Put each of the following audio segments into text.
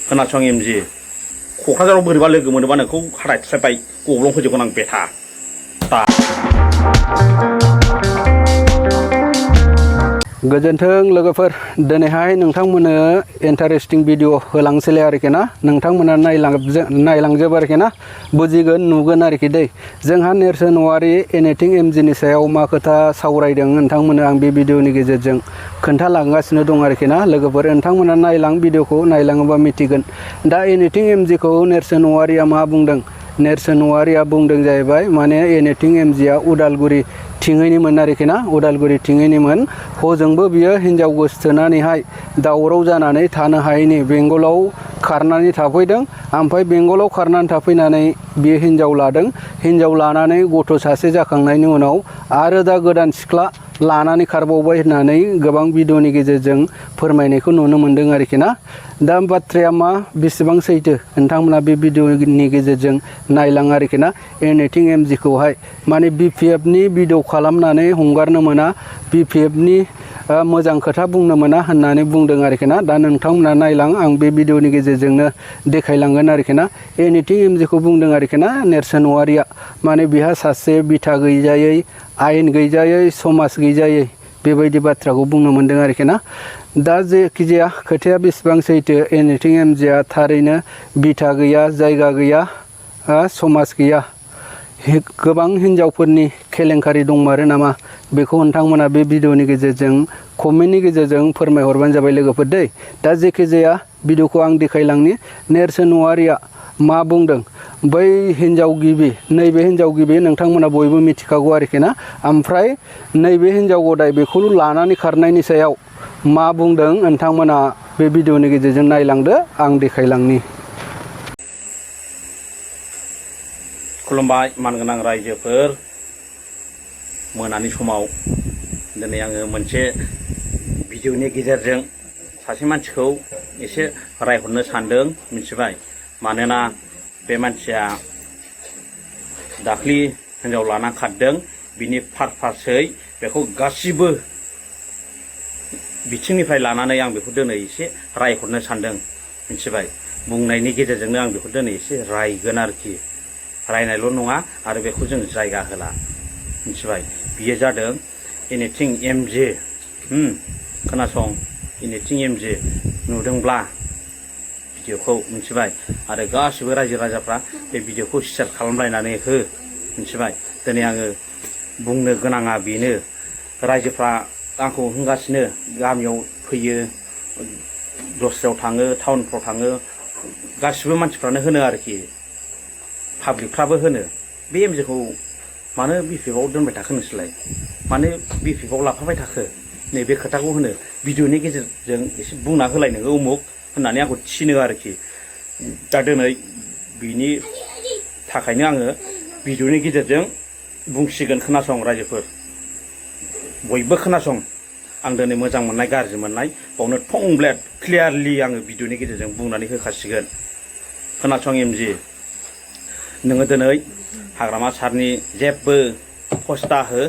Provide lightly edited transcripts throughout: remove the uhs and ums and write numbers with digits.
खोनासं एमजि क'क्राझाराव बोरैबा लोगो मोनोबा नोंखौ हारायस्रायबाय गब्लं फोजोबगोन आं बेथा दा गोजोन्थों लोगोफोर दिनैहाय नोंथांमोननो इन्टारेस्टिं भिडिअ होलांसैलाय आरोखि ना नोंथांमोना नायलांजोब आरोखि ना बुजिगोन नुगोन आरोखि दै जोंहा नेरसोन औवारी एनिथिं एमजिनि सायाव मा खोथा सावरायदों नोंथांमोननो आं बे भिडिअनि गेजेरजों खोन्थालांगासिनो दं आरोखि ना लोगोफोर नोंथांमोना नायलां भिडिअखौ नायलाङोबा मिथिगोन दा एनिथिं एमजिखौ नेरसोन औवारीया मा बुंदों नेरसोन औवारीया बुंदों जाहैबाय माने एनिथिं एमजिया उदालगुरि थिङैनिमोन आरोखि ना उदालगुरि थिङैनिमोन हजोंबो बियो हिन्जाव गोसथोनानैहाय दावराव जानानै थानो हायैनि बेंगलाव खारनानै थाफैदों ओमफ्राय बेंगलाव खारनानै थाफैनानै बियो हिन्जाव लादों हिन्जाव लानानै गथ' सासे जाखांनायनि उनाव आरो दा गोदान सिख्ला लानानै खारबावबाय होननानै गोबां भिडिअनि गेजेरजों फोरमायनायखौ नुनो मोन्दों आरोखि ना दा बाथ्राया मा बेसेबां सैथो नोंथांमोना बे भिडिअनि गेजेरजों नायलां आरोखि ना एनिथिं एमजिखौहाय माने बिपिएफनि भिडिअ खालामनानै हंगारनो मोना बिपिएफनि मोजां खोथा बुंनो मोना होननानै बुंदों आरोखि ना दा नोंथांमोना नायलां आं बे भिडिअनि गेजेरजोंनो देखायलांगोन आरोखि ना एनिथिं एमजिखौ बुंदों आरोखि ना नेरसोन औवारीया माने बिहा सासे बिथा गैजायै आयेन गैजायै समाज गैजायै बेबायदि बाथ्राखौ बुंनो मोन्दों आरोखि ना दा जेखिजाया खोथाया बेसेबां सैथो एनिथिं एमजिया थारैनो बिथा गैया जायगा गैया समाज गैया गोबां हिन्जावफोरनि केलेंकारि दंमारो नामा बेखौ नोंथांमोना बे भिडिअनि गेजेरजों कमेन्टनि गेजेरजों फोरमायहरबानो जाबाय लोगोफोर दै दा जेखिजाया भिडिअखौ आं देखायलांनि नेरसोन औवारीया मा बुंदों बै हिन्जाव गिबि नैबे हिन्जाव गिबि नोंथांमोना बयबो मिथिखागौ आरोखि ना ओमफ्राय नैबे हिन्जाव गदाय बेखौ लानानै खारनायनि सायाव मा बुंदों नोंथांमोना बे भिडिअनि गेजेरजों नायलांदो आं देखायलांनि खुलुमबाय मानगोनां रायजोफोर मोनानि समाव दिनै आङो मोनसे भिडिअनि गेजेरजों सासे मानसिखौ एसे रायहरनो सानदों मिथिबाय मानोना बे मानसिया दाख्लि हिन्जाव लाना खारदों बिनि फारसै बेखौ गासिबो बिथिंनिफ्राय लानानै आं बेखौ दिनै एसे रायहरनो सानदों मिथिबाय बुंनायनि गेजेरजोंनो आं बेखौ दिनै एसे रायगोन आरोखि रायनायल' नङा आरो बेखौ जों जायगा होला मिथिबाय बियो जादों एनिथिं एमजि खोनासं एनिथिं एमजि नुदोंब्ला भिडिअखौ मिथिबाय आरो गासिबो रायजो राजाफ्रा बे भिडिअखौ शेयार खालामलायनानै हो मिथिबाय दिनै आङो बुंनो गोनाङा बेनो रायजोफ्रा आंखौ होनगासिनो गामियाव फैयो दस्रायाव थाङो टाउनफ्राव थाङो गासिबो मानसिफ्रानो होनो आरोखि पाब्लिकफ्राबो होनो बे एमजिखौ मानो बिपिएफआव दोनबाय थाखो नोंसोरलाय मानो बिपिएफआव लाफाबाय थाखो नैबे खोथाखौ होनो भिडिअनि गेजेरजों एसे बुंना होलाय नोङो उमुक होननानै आंखौ थिनो आरोखि दा दिनै बिनि थाखायनो आङो भिडिअनि गेजेरजों बुंसिगोन खोनासं रायजोफोर बयबो खोनासं आं दिनै मोजां मोननाय गाज्रि मोननाय बावनो थंब्लेट क्लियारलि आङो भिडिअनि गेजेरजों बुंनानै होखासिगोन खोनासं एमजि नोङो दिनै हाग्रामा सारनि जेबो फस्टा हो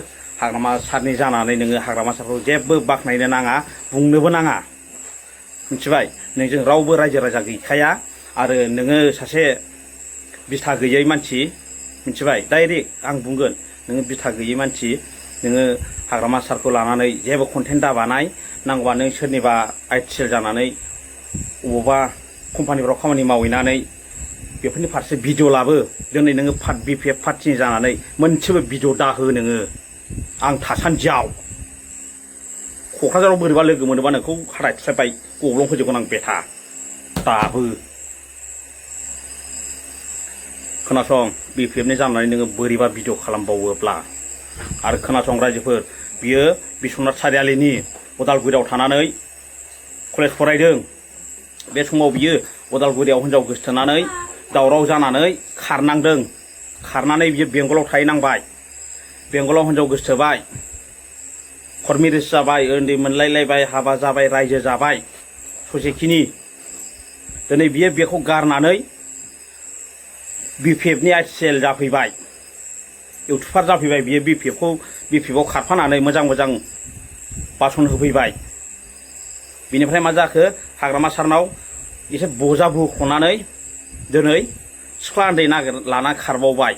हाग्रामा सारनि जानानै नोङो हाग्रामा सारखौ जेबो बाख्नायनो नाङा बुंनोबो नाङा मिथिबाय नोंजों रावबो रायजो राजा गैखाया आरो नोङो सासे बिथा गैयै मानसि मिथिबाय डाइरेक्ट आं बुंगोन नोङो बिथा गैयै मानसि नोङो हाग्रामा सारखौ लानानै जेबो कन्टेन्ट दाबानाय नांगौबा नों सोरनिबा आइटिएल जानानै अबावबा कम्पानिफ्राव खामानि मावहैनानै बेफोरनि फारसे भिडिअ लाबो दिनै नोङो बिपिएफ पार्टिनि जानानै मोनसेबो भिडिअ दाहो नोङो आं थासान्दियाव क'क्राझाराव बोरैबा लोगो मोनोबा नोंखौ हारायस्रायबाय गब्लं फोजोबगोन आं बेथा दाबो खोनासं बिपिएफनि जानानै नोङो बोरैबा भिडिअ खालामबावोब्ला आरो खोनासं रायजोफोर बियो बिश्वनाथ सारियालिनि उदालगुरियाव थानानै कलेज फरायदों बे समाव बियो उदालगुरियाव हिन्जाव गोसथोनानै दावराव जानानै खारनांदों खारनानै बियो बेंगलाव थाहैनांबाय बेंगलाव हिन्जाव गोसथोबाय कर्ट मेरिज जाबाय उन्दै मोनलायलायबाय हाबा जाबाय रायजो जाबाय ससेखिनि दिनै बियो बेखौ गारनानै बिपिएफनि आइटिएल जाफैबाय इउटुबार जाफैबाय बियो बिपिएफआव खारफानानै मोजां मोजां भाषण होफैबाय बिनिफ्राय मा जाखो हाग्रामा सारनाव एसे बजा बुख'नानै दिनै सिख्ला उन्दै लाना खारबावबाय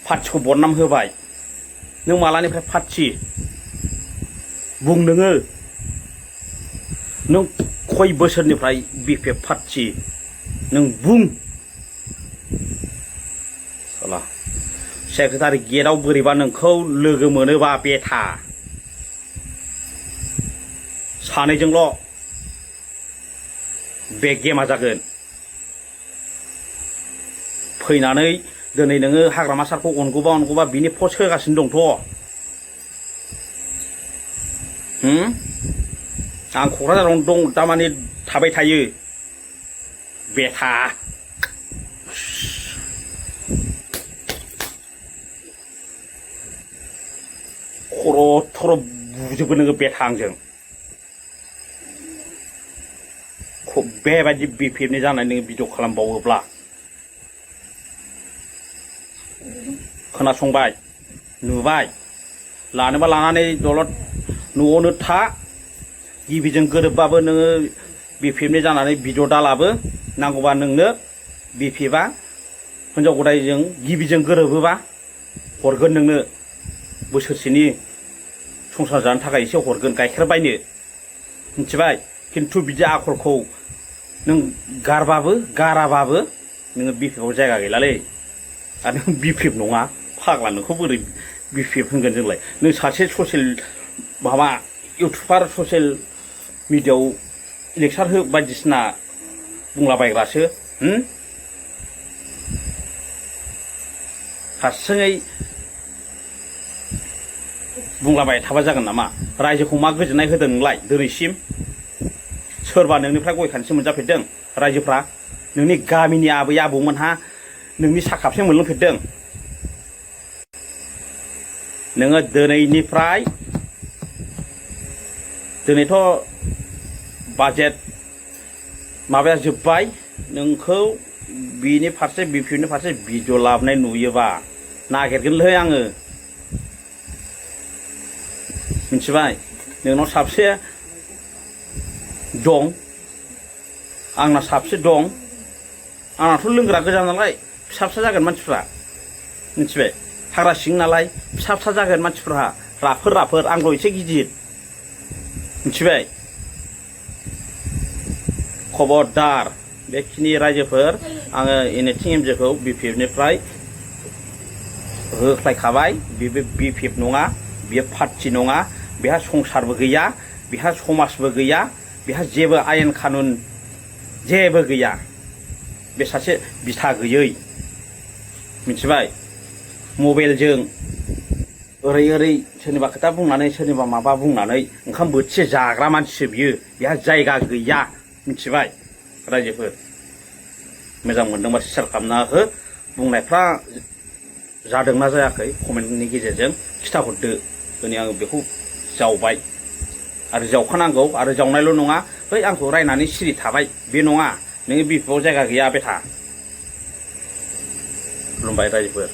पार्टिखौ बदनाम होबाय नों मालानिफ्राय पार्टि बुं नोङो नों खय बोसोरनिफ्राय बिपिएफ पार्टि नों बुं साला सेक्रेटारि गेटआव बोरैबा नोंखौ लोगो मोनोबा बेथा सानैजोंल' बे गेमा जागोन फैनानै दिनै नोङो हाग्रामा सारखौ अनगौबा बिनि पस्ट होगासिनो दंथ' आं क'क्राझारावनो दं दामानि थाबाय थायो बेथा खर' थर' बुजोबगोन नोङो बेथा आंजों बेबायदि बिपिएफनि जानाय नोङो भिडिअ खालामबावोब्ला खोनासंबाय नुबाय लानोबा लानानै दलद न'आवनो था गिबिजों गोरोबबाबो नोङो बिपिएफनि जानानै भिडिअ दालाबो नांगौबा नोंनो बिपिएफआ हिनजाव गदायजों गिबिजों गोरोबोबा हरगोन नोंनो बोसोरसेनि संसार जानो थाखाय एसे हरगोन गाइखेर बायनो मिथिबाय खिन्थु बिदि आखलखौ नों गाराबाबो नोङो बिपिएफआव जायगा गैलालै आरो नों बिपिएफ नङा फाग्ला नोंखौ बोरै बिपिएफ होनगोन जोंलाय नों सासे ससियेल माबा इउटुबार ससियेल मिडियाआव लेक्सार बायदिसिना बुंलाबायग्रासो हारसिङै बुंलाबाय थाबा जागोन नामा रायजोखौ मा गोजोननाय होदों नोंलाय दिनैसिम सोरबा नोंनिफ्राय गय खानसे मोनजाफेरदों रायजोफ्रा नोंनि गामिनि आबै आबौमोनहा नोंनि साखापसे मोनलोंफेरदों नोङो दिनैथ' बाजेट माबाया जोब्बाय नोंखौ बिनि फारसे बिपिएफनि फारसे भिडिअ लाबोनाय नुयोबा नागिरगोनलै आङो मिथिबाय नोंनाव साबसे दं आंना साबसे दं आंनाथ' लोंग्रा गोजा नालाय फिसा फिसा जागोन मानसिफ्रा मिथिबाय हाग्रा सिं नालाय फिसा फिसा जागोन मानसिफ्रा राफोद आंल' एसे गिदिर मिथिबाय खबरदार बेखिनि रायजोफोर आङो एनएटिं एमजेखौ बिपिएफनिफ्राय होख्लायखाबाय बेबो बिपिएफ नङा बियो पार्टि नङा बेहा संसारबो गैया बेहा समाजबो गैया बेहा जेबो आयेन कानुन जेबो गैया बे सासे बिथा गैयै मिथिबाय मबाइलजों ओरै सोरनिबा खोथा बुंनानै सोरनिबा माबा बुंनानै ओंखाम बोथिसे जाग्रा मानसिसो बियो बेहा जायगा गैया मिथिबाय रायजोफोर मोजां मोनदोंबा शेयार खालामना हो बुंनायफ्रा जादोंना जायाखै कमेन्टनि गेजेरजों खिथाहरदो दिनै आङो बेखौ जावबाय आरो जावखानांगौ आरो जावनायल' नङा बै आंखौ रायनानै सिरि थाबाय बे नङा नोङो बिपिएफआव जायगा गैया बेथा खुलुमबाय रायजोफोर